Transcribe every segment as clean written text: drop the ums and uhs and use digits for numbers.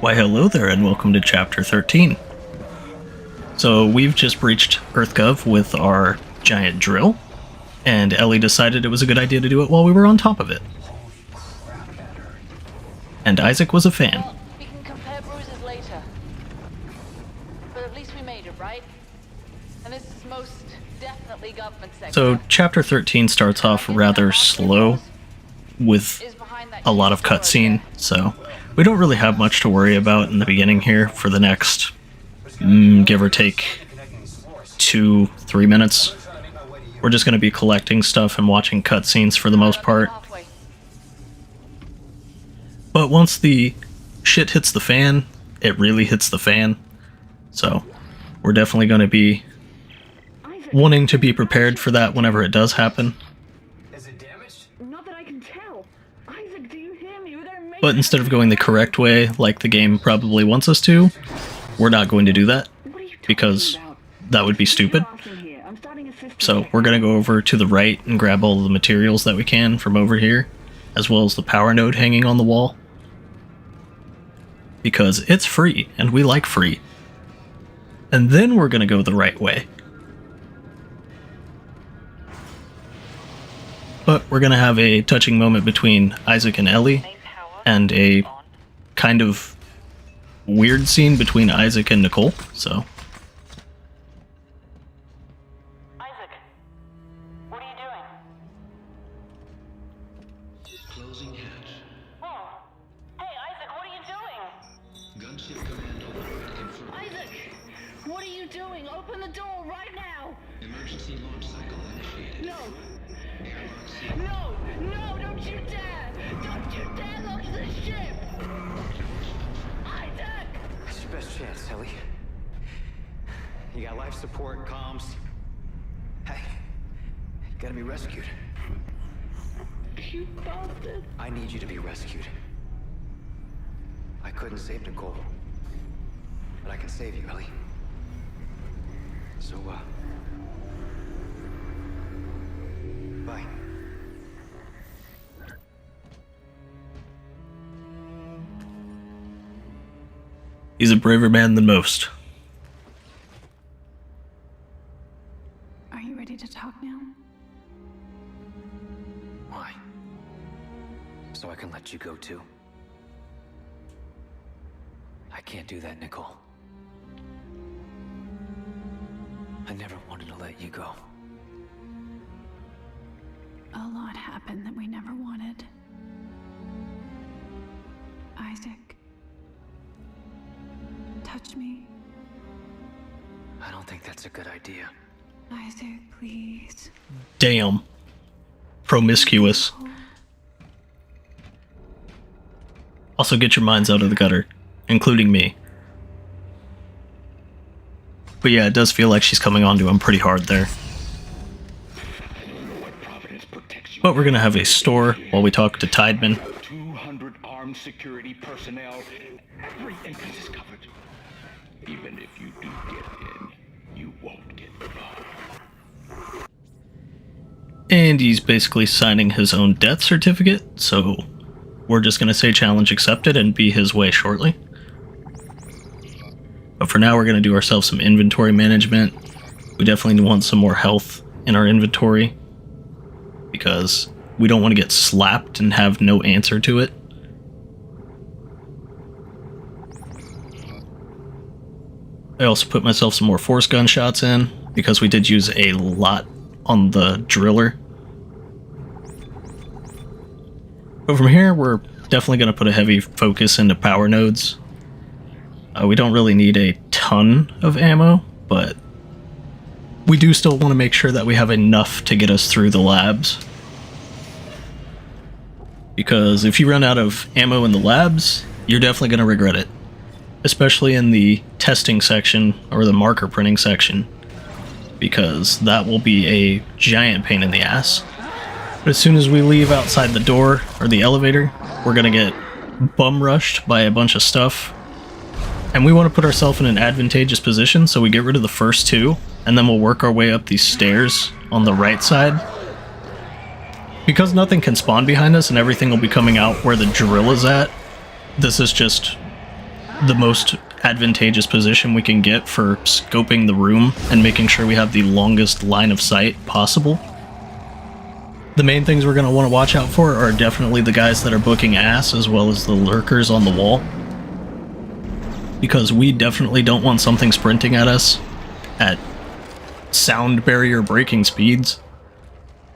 Why hello there and welcome to Chapter 13. So we've just breached EarthGov with our giant drill, and Ellie decided it was a good idea to do it while we were on top of it. And Isaac was a fan. We can compare bruises later. But at least we made it, right? And this is most definitely government sector. So Chapter 13 starts off rather slow with a lot of cutscene, so we don't really have much to worry about in the beginning here for the next, give or take, 2-3 minutes. We're just going to be collecting stuff and watching cutscenes for the most part. But once the shit hits the fan, it really hits the fan. So we're definitely going to be wanting to be prepared for that whenever it does happen. But instead of going the correct way, like the game probably wants us to, we're not going to do that, because that would be stupid. So we're going to go over to the right and grab all the materials that we can from over here, as well as the power node hanging on the wall. Because it's free, and we like free. And then we're going to go the right way. But we're going to have a touching moment between Isaac and Ellie, and a kind of weird scene between Isaac and Nicole, so. Isaac, what are you doing? Closing hatch. Oh. Hey, Isaac, what are you doing? Gunship command alert confirmed. Isaac, what are you doing? Open the door right now! Emergency launch cycle initiated. No! Airlock sealed. No! No! Don't you dare! Don't you dare launch the ship! Isaac! It's your best chance, Ellie. You got life support, comms. Hey, you gotta be rescued. You bastard! I need you to be rescued. I couldn't save Nicole, but I can save you, Ellie. So, bye. He's a braver man than most. Are you ready to talk now? Why? So I can let you go too? I can't do that, Nicole. I never wanted to let you go. A lot happened that we never wanted. Isaac, touch me. I don't think that's a good idea. Isaac, please. Damn. Promiscuous. Also get your minds out of the gutter, including me. But yeah, it does feel like she's coming on to him pretty hard there. But we're gonna have a store while we talk to Tideman. 200 armed security personnel. Every entrance is covered. Even if you do get in, you won't get far. And he's basically signing his own death certificate, so we're just gonna say challenge accepted and be his way shortly. But for now, we're gonna do ourselves some inventory management. We definitely want some more health in our inventory, because we don't want to get slapped and have no answer to it. I also put myself some more force gunshots in, because we did use a lot on the driller. But from here, we're definitely going to put a heavy focus into power nodes. We don't really need a ton of ammo, but we do still want to make sure that we have enough to get us through the labs. Because if you run out of ammo in the labs, you're definitely going to regret it. Especially in the testing section, or the marker printing section. Because that will be a giant pain in the ass. But as soon as we leave outside the door, or the elevator, we're going to get bum rushed by a bunch of stuff. And we want to put ourselves in an advantageous position, so we get rid of the first two, and then we'll work our way up these stairs on the right side. Because nothing can spawn behind us and everything will be coming out where the drill is at, this is just the most advantageous position we can get for scoping the room and making sure we have the longest line of sight possible. The main things we're going to want to watch out for are definitely the guys that are booking ass, as well as the lurkers on the wall, because we definitely don't want something sprinting at us at sound barrier breaking speeds.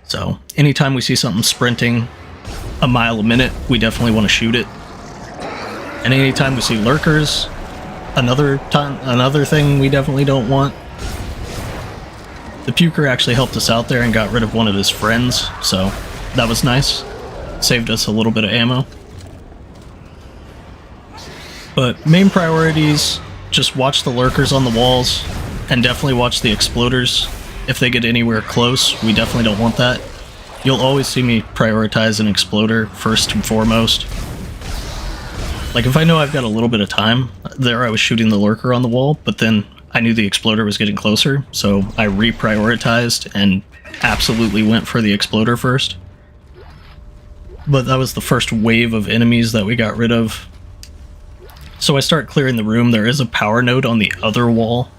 So anytime we see something sprinting a mile a minute, we definitely want to shoot it. And anytime we see lurkers, another thing we definitely don't want. The puker actually helped us out there and got rid of one of his friends, so that was nice. Saved us a little bit of ammo. But main priorities, just watch the lurkers on the walls, and definitely watch the exploders. If they get anywhere close, we definitely don't want that. You'll always see me prioritize an exploder first and foremost. Like, if I know I've got a little bit of time, there I was shooting the lurker on the wall, but then I knew the exploder was getting closer, so I reprioritized and absolutely went for the exploder first. But that was the first wave of enemies that we got rid of. So I start clearing the room. There is a power node on the other wall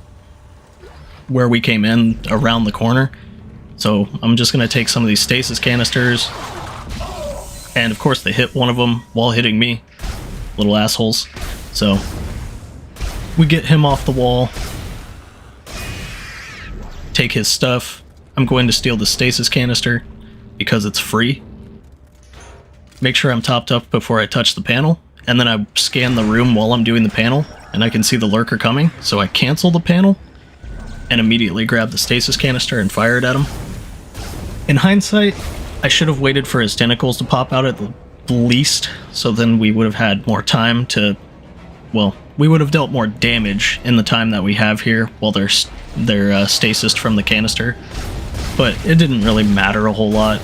where we came in around the corner. So I'm just going to take some of these stasis canisters. And of course they hit one of them while hitting me. Little assholes. So we get him off the wall. Take his stuff. I'm going to steal the stasis canister because it's free. Make sure I'm topped up before I touch the panel. And then I scan the room while I'm doing the panel, and I can see the lurker coming, so I cancel the panel and immediately grab the stasis canister and fire it at him. In hindsight, I should have waited for his tentacles to pop out at the least, so then we would have had more time to, well, we would have dealt more damage in the time that we have here while they're stasised from the canister. But it didn't really matter a whole lot,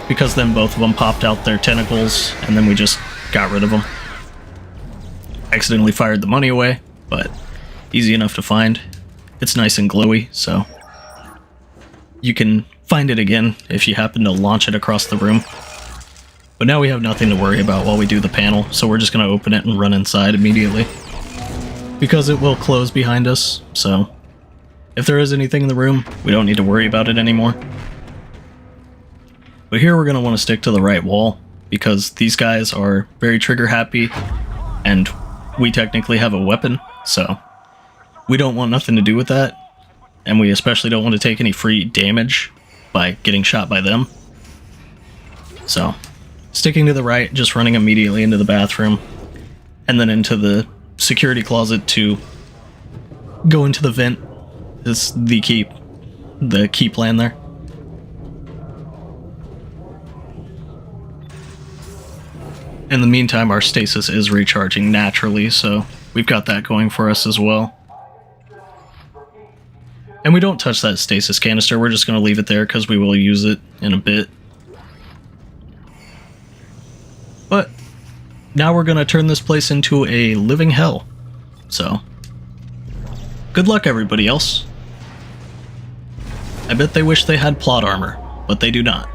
because then both of them popped out their tentacles, and then we just got rid of them. Accidentally fired the money away, but easy enough to find. It's nice and glowy, so you can find it again if you happen to launch it across the room. But now we have nothing to worry about while we do the panel, so we're just going to open it and run inside immediately, because it will close behind us, so if there is anything in the room, we don't need to worry about it anymore. But here we're going to want to stick to the right wall, because these guys are very trigger happy, and we technically have a weapon, so we don't want nothing to do with that, and we especially don't want to take any free damage by getting shot by them. So, sticking to the right, just running immediately into the bathroom, and then into the security closet to go into the vent is the key plan there. In the meantime, our stasis is recharging naturally, so we've got that going for us as well. And we don't touch that stasis canister, we're just going to leave it there because we will use it in a bit. But now we're going to turn this place into a living hell. So, good luck everybody else. I bet they wish they had plot armor, but they do not.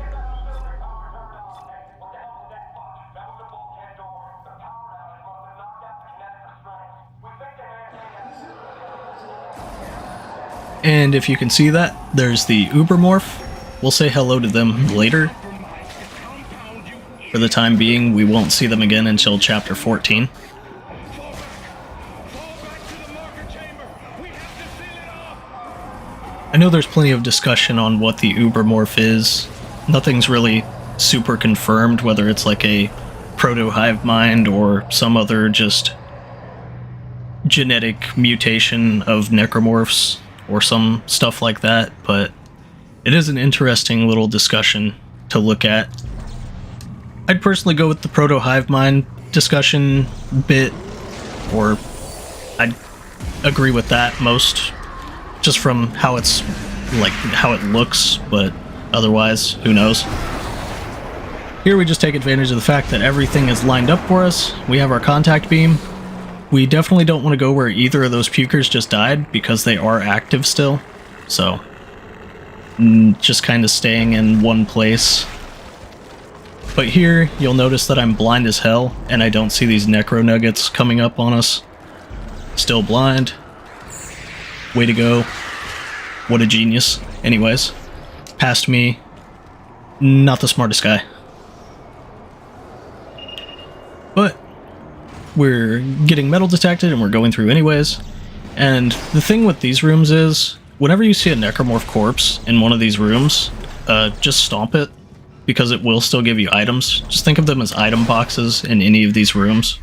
And if you can see that, there's the Ubermorph. We'll say hello to them later. For the time being, we won't see them again until chapter 14. I know there's plenty of discussion on what the Ubermorph is. Nothing's really super confirmed, whether it's like a proto-hive mind or some other just genetic mutation of Necromorphs or some stuff like that, but it is an interesting little discussion to look at. I'd personally go with the proto-hive mind discussion bit, or I'd agree with that most, just from how it's like how it looks, but otherwise, who knows. Here we just take advantage of the fact that everything is lined up for us. We have our contact beam. We definitely don't want to go where either of those pukers just died, because they are active still. So, just kind of staying in one place. But here, you'll notice that I'm blind as hell, and I don't see these necro nuggets coming up on us. Still blind. Way to go. What a genius. Anyways, past me, not the smartest guy. But we're getting metal detected and we're going through anyways. And the thing with these rooms is, whenever you see a necromorph corpse in one of these rooms, just stomp it, because it will still give you items. Just think of them as item boxes in any of these rooms.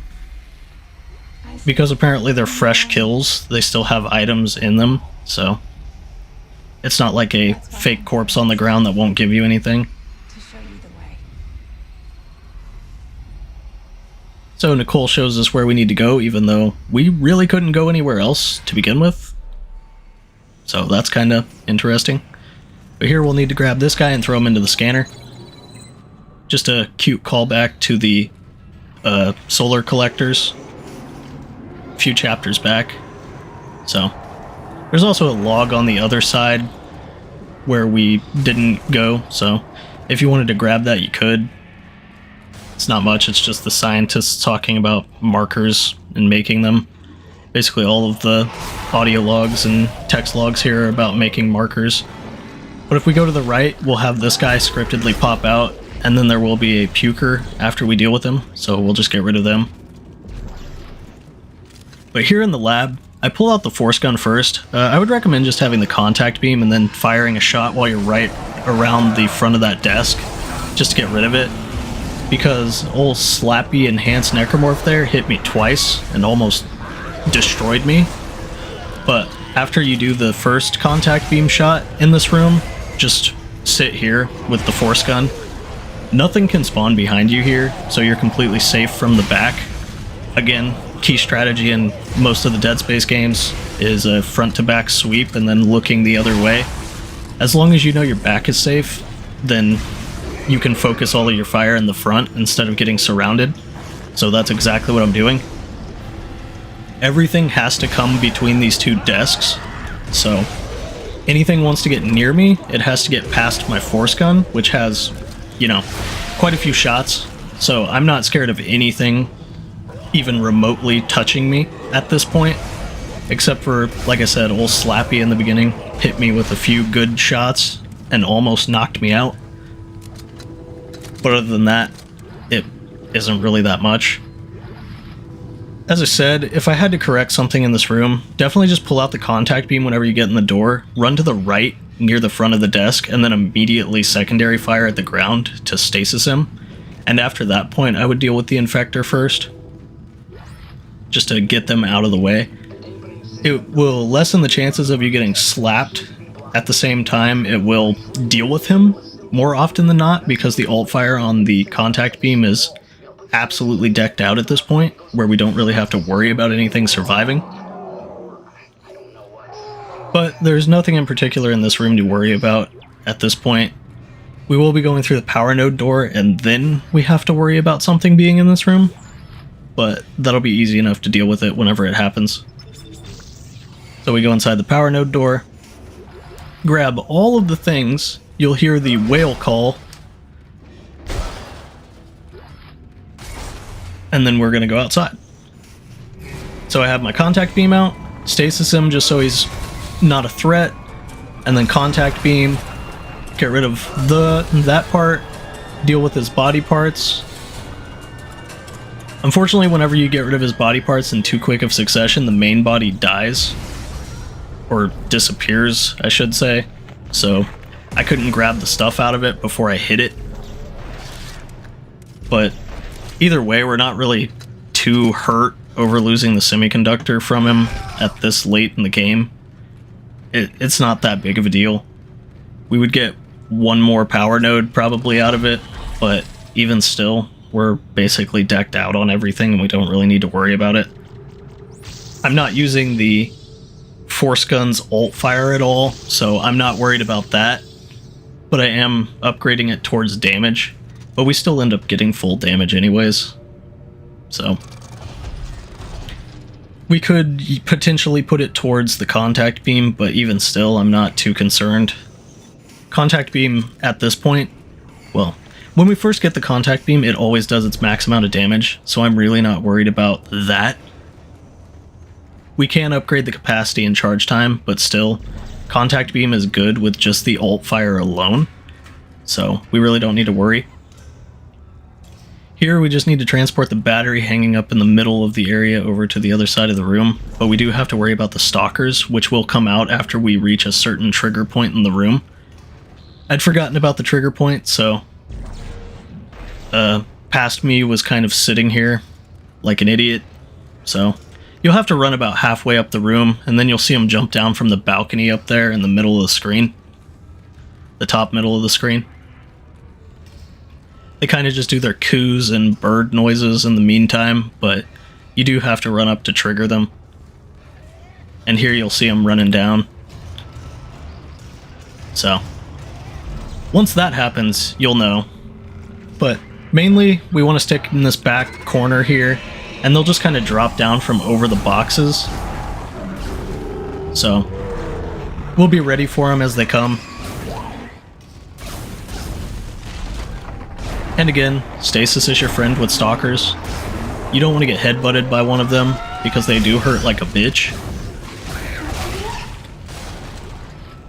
Because apparently they're fresh kills, they still have items in them, so it's not like a fake corpse on the ground that won't give you anything. To show you the way. So Nicole shows us where we need to go, even though we really couldn't go anywhere else to begin with. So that's kind of interesting. But here we'll need to grab this guy and throw him into the scanner. Just a cute callback to the solar collectors a few chapters back. So there's also a log on the other side where we didn't go, so if you wanted to grab that, you could. It's not much, it's just the scientists talking about markers and making them. Basically all of the audio logs and text logs here are about making markers. But if we go to the right, we'll have this guy scriptedly pop out, and then there will be a puker after we deal with him, so we'll just get rid of them. But here in the lab, I pull out the force gun first. I would recommend just having the contact beam and then firing a shot while you're right around the front of that desk, just to get rid of it. Because old Slappy Enhanced Necromorph there hit me twice and almost destroyed me. But after you do the first contact beam shot in this room, just sit here with the force gun. Nothing can spawn behind you here, so you're completely safe from the back. Again, key strategy in most of the Dead Space games is a front-to-back sweep and then looking the other way. As long as you know your back is safe, then you can focus all of your fire in the front instead of getting surrounded. So that's exactly what I'm doing. Everything has to come between these two desks, so anything wants to get near me, it has to get past my force gun, which has, you know, quite a few shots. So I'm not scared of anything even remotely touching me at this point, except for, like I said, old Slappy in the beginning hit me with a few good shots and almost knocked me out. But other than that, it isn't really that much. As I said, if I had to correct something in this room, definitely just pull out the contact beam whenever you get in the door, run to the right near the front of the desk, and then immediately secondary fire at the ground to stasis him. And after that point, I would deal with the infector first, just to get them out of the way. It will lessen the chances of you getting slapped. At the same time, it will deal with him more often than not, because the alt fire on the contact beam is absolutely decked out at this point, where we don't really have to worry about anything surviving. But there's nothing in particular in this room to worry about at this point. We will be going through the power node door, and then we have to worry about something being in this room. But that'll be easy enough to deal with it whenever it happens. So we go inside the power node door, grab all of the things, you'll hear the whale call, and then we're going to go outside. So I have my contact beam out, stasis him just so he's not a threat, and then contact beam, get rid of that part, deal with his body parts. Unfortunately, whenever you get rid of his body parts in too quick of succession, the main body dies. Or disappears, I should say. So I couldn't grab the stuff out of it before I hit it. But either way, we're not really too hurt over losing the semiconductor from him at this late in the game. It's not that big of a deal. We would get one more power node probably out of it, but even still, we're basically decked out on everything and we don't really need to worry about it. I'm not using the force gun's alt fire at all, so I'm not worried about that. But I am upgrading it towards damage, but we still end up getting full damage anyways. So we could potentially put it towards the contact beam, but even still, I'm not too concerned. Contact beam at this point, well, When we first get the contact beam, it always does its max amount of damage, so I'm really not worried about that. We can upgrade the capacity and charge time, but still, contact beam is good with just the alt fire alone, so we really don't need to worry. Here we just need to transport the battery hanging up in the middle of the area over to the other side of the room, but we do have to worry about the stalkers, which will come out after we reach a certain trigger point in the room. I'd forgotten about the trigger point, so past me was kind of sitting here like an idiot, so you'll have to run about halfway up the room, and then you'll see them jump down from the balcony up there in the middle of the screen. The top middle of the screen. They kind of just do their coos and bird noises in the meantime, but you do have to run up to trigger them. And here you'll see them running down. So, once that happens, you'll know. But mainly, we want to stick in this back corner here, and they'll just kind of drop down from over the boxes. So, we'll be ready for them as they come. And again, stasis is your friend with stalkers. You don't want to get headbutted by one of them, because they do hurt like a bitch.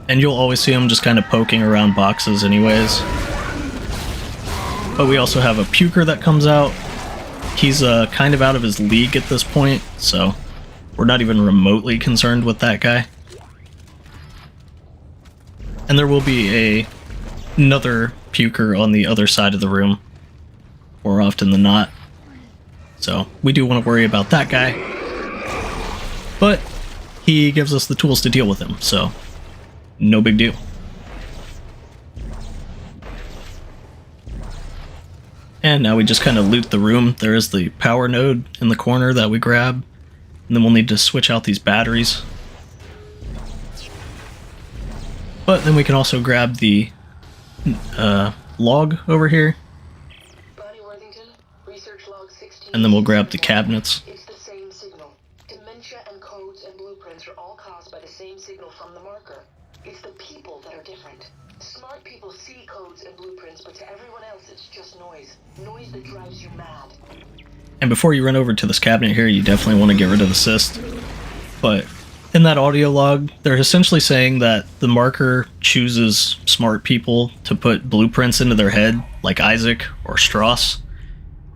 And you'll always see them just kind of poking around boxes anyways. But we also have a puker that comes out. He's kind of out of his league at this point, so we're not even remotely concerned with that guy. And there will be another puker on the other side of the room, more often than not. So we do want to worry about that guy. But he gives us the tools to deal with him, so no big deal. And now we just kind of loot the room. There is the power node in the corner that we grab. And then we'll need to switch out these batteries. But then we can also grab the log over here. Bonnie Worthington, research log 16. And then we'll grab the cabinets. It's the same signal. Dementia and codes and blueprints are all caused by the same signal from the marker. It's the people that are different. Smart people see codes and blueprints, but to everyone else it's just noise. Noise that drives you mad. And before you run over to this cabinet here, you definitely want to get rid of the cyst. But in that audio log, they're essentially saying that the marker chooses smart people to put blueprints into their head, like Isaac or Strauss,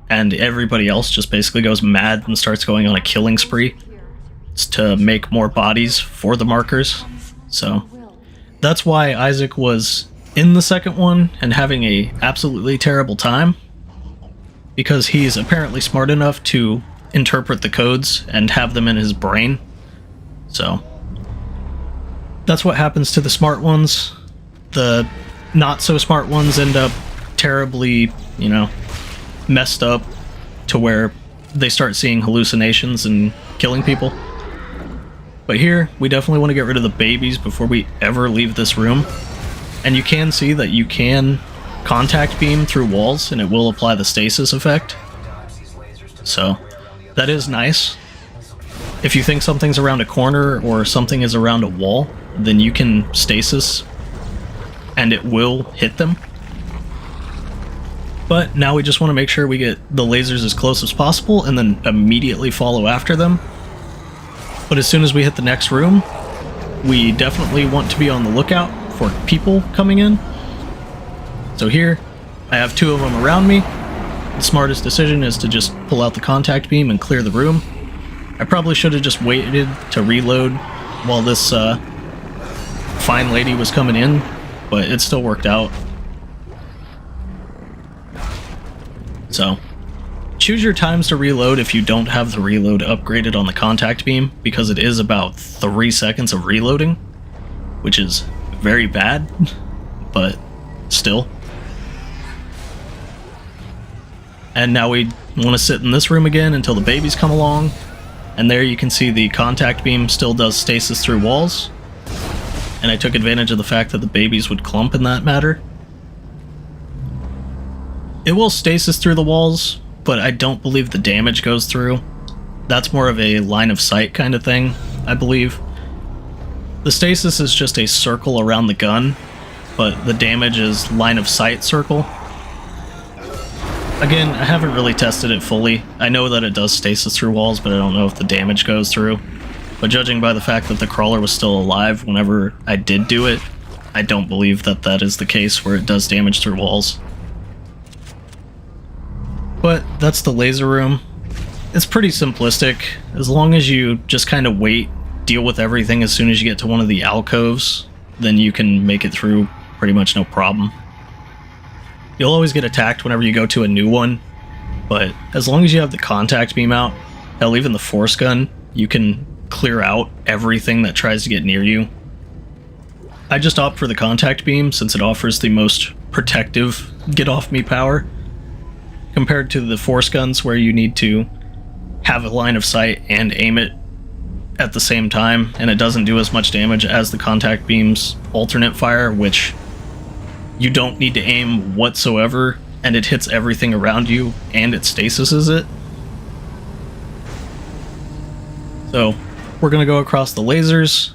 and everybody else just basically goes mad and starts going on a killing spree. It's to make more bodies for the markers. So that's why Isaac was in the second one and having a absolutely terrible time, because he's apparently smart enough to interpret the codes and have them in his brain. So that's what happens to the smart ones. The not so smart ones end up terribly, messed up to where they start seeing hallucinations and killing people. But here, we definitely want to get rid of the babies before we ever leave this room. And you can see that you can contact beam through walls, and it will apply the stasis effect. So, that is nice. If you think something's around a corner or something is around a wall, then you can stasis, and it will hit them. But now we just want to make sure we get the lasers as close as possible, and then immediately follow after them. But as soon as we hit the next room, we definitely want to be on the lookout for people coming in. So here, I have two of them around me. The smartest decision is to just pull out the contact beam and clear the room. I probably should have just waited to reload while this fine lady was coming in, but it still worked out. So, choose your times to reload if you don't have the reload upgraded on the contact beam, because it is about 3 seconds of reloading, which is very bad, but still. And now we want to sit in this room again until the babies come along, and there you can see the contact beam still does stasis through walls, and I took advantage of the fact that the babies would clump in that matter. It will stasis through the walls, but I don't believe the damage goes through. That's more of a line of sight kind of thing, I believe. The stasis is just a circle around the gun, but the damage is line of sight circle. Again, I haven't really tested it fully. I know that it does stasis through walls, but I don't know if the damage goes through. But judging by the fact that the crawler was still alive whenever I did do it, I don't believe that that is the case where it does damage through walls. But that's the laser room. It's pretty simplistic. As long as you just kind of wait, deal with everything as soon as you get to one of the alcoves, then you can make it through pretty much no problem. You'll always get attacked whenever you go to a new one, but as long as you have the contact beam out, hell, even the force gun, you can clear out everything that tries to get near you. I just opt for the contact beam since it offers the most protective get off me power, compared to the force guns where you need to have a line of sight and aim it at the same time, and it doesn't do as much damage as the contact beam's alternate fire, which you don't need to aim whatsoever, and it hits everything around you, and it stasises it. So, we're gonna go across the lasers,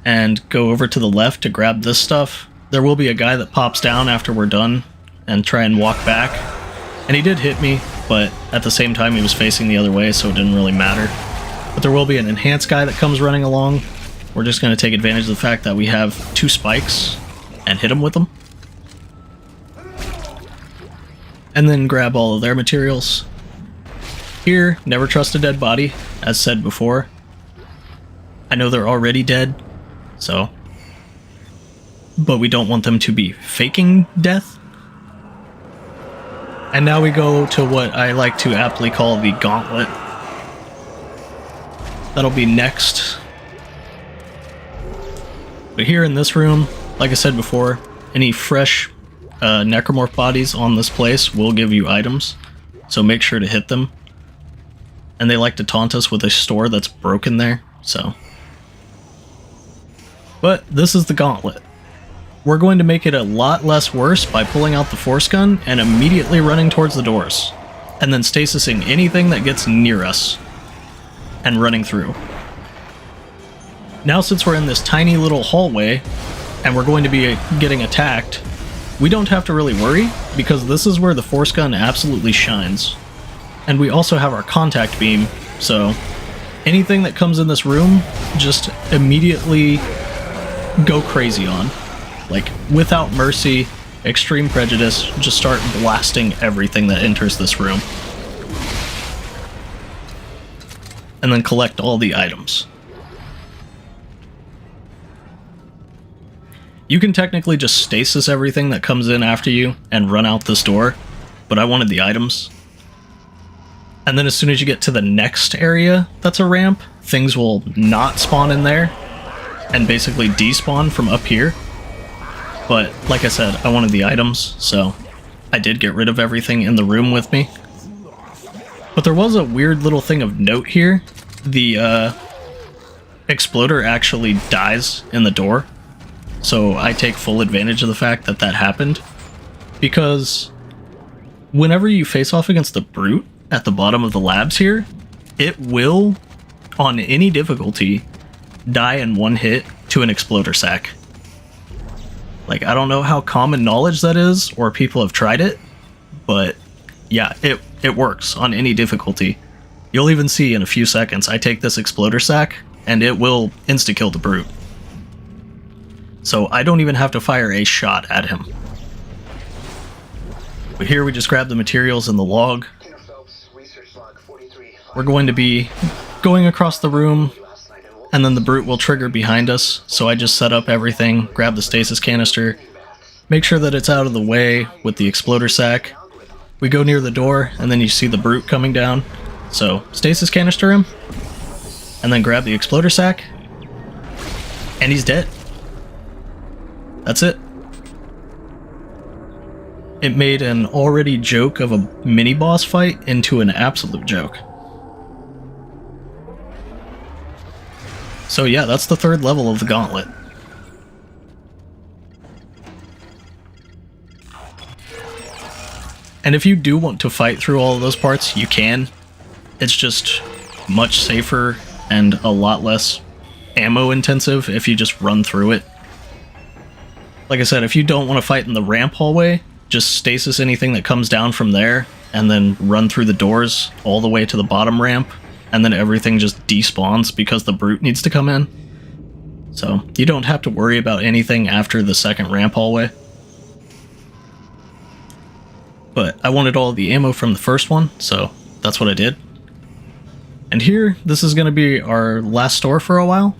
and go over to the left to grab this stuff. There will be a guy that pops down after we're done, and try and walk back. And he did hit me, but at the same time he was facing the other way, so it didn't really matter. But there will be an enhanced guy that comes running along. We're just gonna take advantage of the fact that we have 2 spikes, and hit him with them. And then grab all of their materials. Here, never trust a dead body, as said before. I know they're already dead, so... but we don't want them to be faking death. And now we go to what I like to aptly call the gauntlet. That'll be next. But here in this room, like I said before, any fresh necromorph bodies on this place will give you items, so make sure to hit them. And they like to taunt us with a store that's broken there, so... but this is the gauntlet. We're going to make it a lot less worse by pulling out the force gun and immediately running towards the doors, and then stasising anything that gets near us, and running through. Now since we're in this tiny little hallway, and we're going to be getting attacked, we don't have to really worry, because this is where the force gun absolutely shines. And we also have our contact beam, so anything that comes in this room, just immediately go crazy on. Like, without mercy, extreme prejudice, just start blasting everything that enters this room. And then collect all the items. You can technically just stasis everything that comes in after you and run out this door, but I wanted the items. And then as soon as you get to the next area that's a ramp, things will not spawn in there and basically despawn from up here. But like I said, I wanted the items, so I did get rid of everything in the room with me. But there was a weird little thing of note here. The exploder actually dies in the door. So I take full advantage of the fact that that happened, because whenever you face off against the brute at the bottom of the labs here, it will, on any difficulty, die in one hit to an exploder sack. Like, I don't know how common knowledge that is, or people have tried it, but yeah, it works on any difficulty. You'll even see in a few seconds, I take this exploder sack, and it will insta-kill the brute. So I don't even have to fire a shot at him. But here we just grab the materials in the log. We're going to be going across the room, and then the brute will trigger behind us, so I just set up everything, grab the stasis canister, make sure that it's out of the way with the exploder sack. We go near the door, and then you see the brute coming down, so stasis canister him, and then grab the exploder sack, and he's dead. That's it. It made an already joke of a mini-boss fight into an absolute joke. So yeah, that's the 3rd level of the gauntlet. And if you do want to fight through all of those parts, you can. It's just much safer and a lot less ammo intensive if you just run through it. Like I said, if you don't want to fight in the ramp hallway, just stasis anything that comes down from there, and then run through the doors all the way to the bottom ramp, and then everything just despawns because the brute needs to come in. So you don't have to worry about anything after the second ramp hallway. But I wanted all the ammo from the first one, so that's what I did. And here, this is going to be our last store for a while,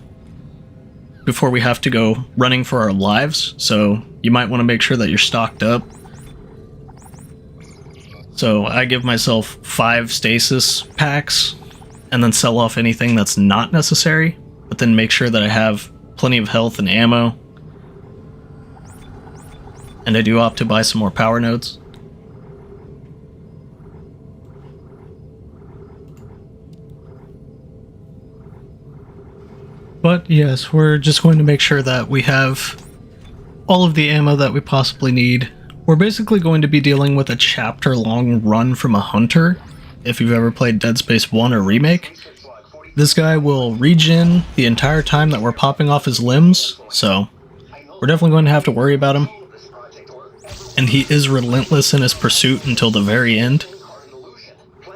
before we have to go running for our lives, so you might want to make sure that you're stocked up. So I give myself 5 stasis packs, and then sell off anything that's not necessary, but then make sure that I have plenty of health and ammo. And I do opt to buy some more power nodes. But yes, we're just going to make sure that we have all of the ammo that we possibly need. We're basically going to be dealing with a chapter-long run from a hunter, if you've ever played Dead Space 1 or Remake. This guy will regen the entire time that we're popping off his limbs, so we're definitely going to have to worry about him. And he is relentless in his pursuit until the very end.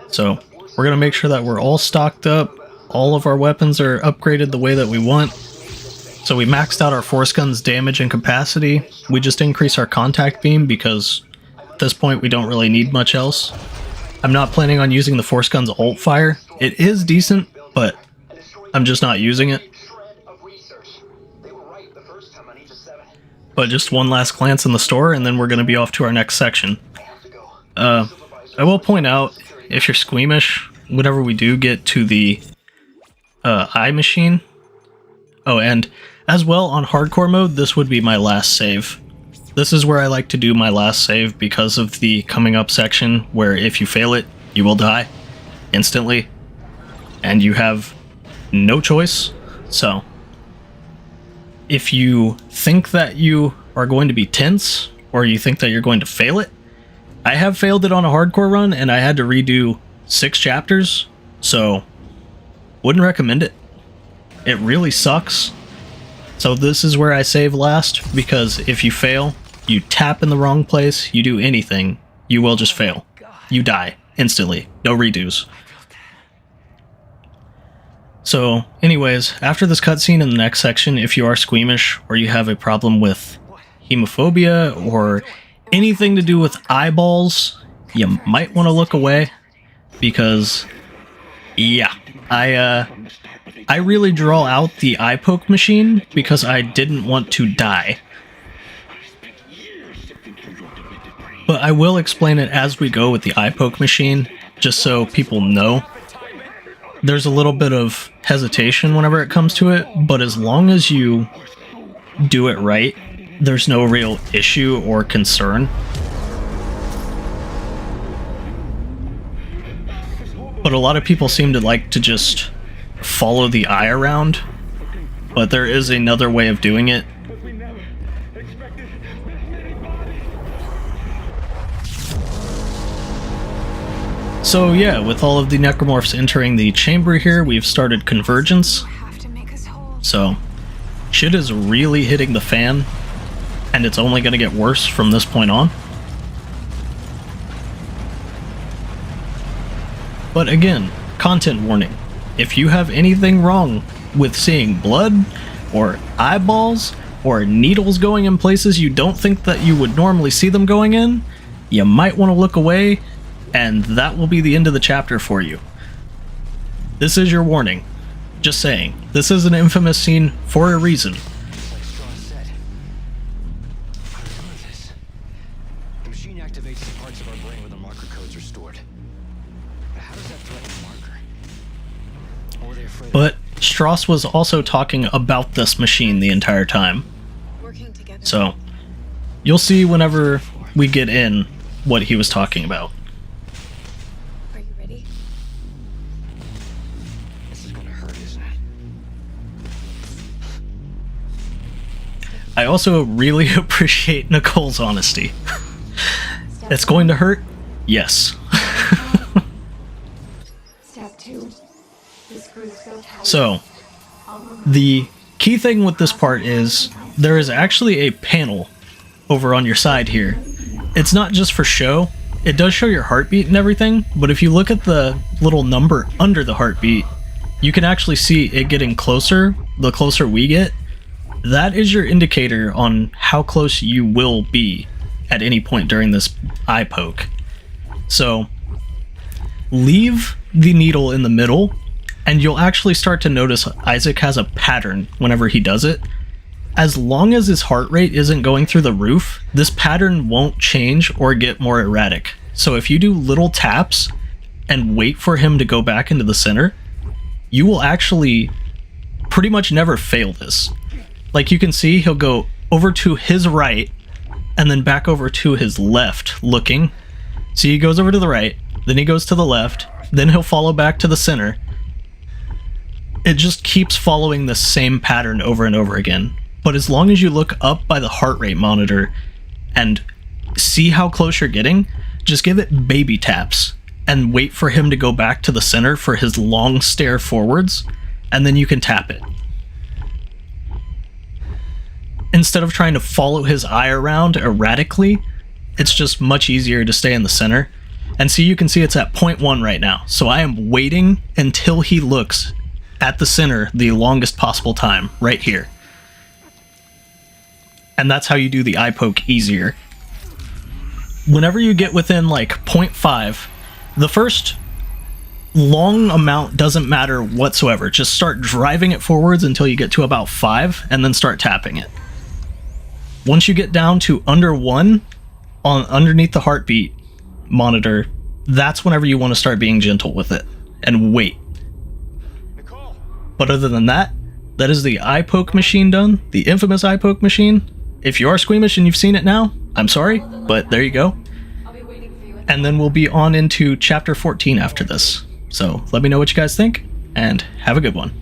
So we're going to make sure that we're all stocked up, all of our weapons are upgraded the way that we want. So we maxed out our force gun's damage and capacity. We just increase our contact beam because at this point we don't really need much else. I'm not planning on using the force gun's ult fire. It is decent, but I'm just not using it. But just one last glance in the store and then we're going to be off to our next section. I will point out, if you're squeamish, whenever we do get to the eye machine. Oh, and as well, on hardcore mode, this would be my last save. This is where I like to do my last save because of the coming up section where if you fail it, you will die instantly. And you have no choice. So, if you think that you are going to be tense, or you think that you're going to fail it, I have failed it on a hardcore run and I had to redo 6 chapters, so wouldn't recommend it. It really sucks. So this is where I save last, because if you fail, you tap in the wrong place, you do anything, you will just fail. You die instantly. No redos. So anyways, after this cutscene in the next section, if you are squeamish or you have a problem with hemophobia or anything to do with eyeballs, you might want to look away, because yeah, I really draw out the eye poke machine because I didn't want to die. But I will explain it as we go with the eye poke machine, just so people know. There's a little bit of hesitation whenever it comes to it, but as long as you do it right, there's no real issue or concern. But a lot of people seem to like to just follow the eye around, but there is another way of doing it. So yeah, with all of the Necromorphs entering the chamber here, we've started convergence. So shit is really hitting the fan, and it's only going to get worse from this point on. But again, content warning. If you have anything wrong with seeing blood, or eyeballs, or needles going in places you don't think that you would normally see them going in, you might want to look away, and that will be the end of the chapter for you. This is your warning. Just saying. This is an infamous scene for a reason. The machine activates the parts of our brain where the marker codes are stored. How does that threaten the marker? Or are they afraid? But Strauss was also talking about this machine the entire time. So, you'll see whenever we get in what he was talking about. Are you ready? This is gonna hurt, isn't it? I also really appreciate Nicole's honesty. It's going to hurt? Yes. Step 2. The screws go tight. So, the key thing with this part is there is actually a panel over on your side here it's not just for show. It does show your heartbeat and everything, but if you look at the little number under the heartbeat, you can actually see it getting closer the closer we get. That is your indicator on how close you will be at any point during this eye poke. So leave the needle in the middle, and you'll actually start to notice Isaac has a pattern whenever he does it. As long as his heart rate isn't going through the roof, this pattern won't change or get more erratic. So if you do little taps and wait for him to go back into the center, you will actually pretty much never fail this. Like you can see, he'll go over to his right and then back over to his left looking. So he goes over to the right, then he goes to the left, then he'll follow back to the center. It just keeps following the same pattern over and over again. But as long as you look up by the heart rate monitor and see how close you're getting, just give it baby taps and wait for him to go back to the center for his long stare forwards, and then you can tap it. Instead of trying to follow his eye around erratically, it's just much easier to stay in the center. And so you can see it's at 0.1 right now. So I am waiting until he looks at the center the longest possible time, right here. And that's how you do the eye poke easier. Whenever you get within like 0.5, the first long amount doesn't matter whatsoever. Just start driving it forwards until you get to about 5, and then start tapping it. Once you get down to under 1, underneath the heartbeat monitor, that's whenever you want to start being gentle with it and wait. Nicole. But other than that, that is the eye poke machine done, the infamous eye poke machine. If you are squeamish and you've seen it now, I'm sorry, but there you go. I'll be waiting for you. And then we'll be on into chapter 14 after this. So let me know what you guys think, and have a good one.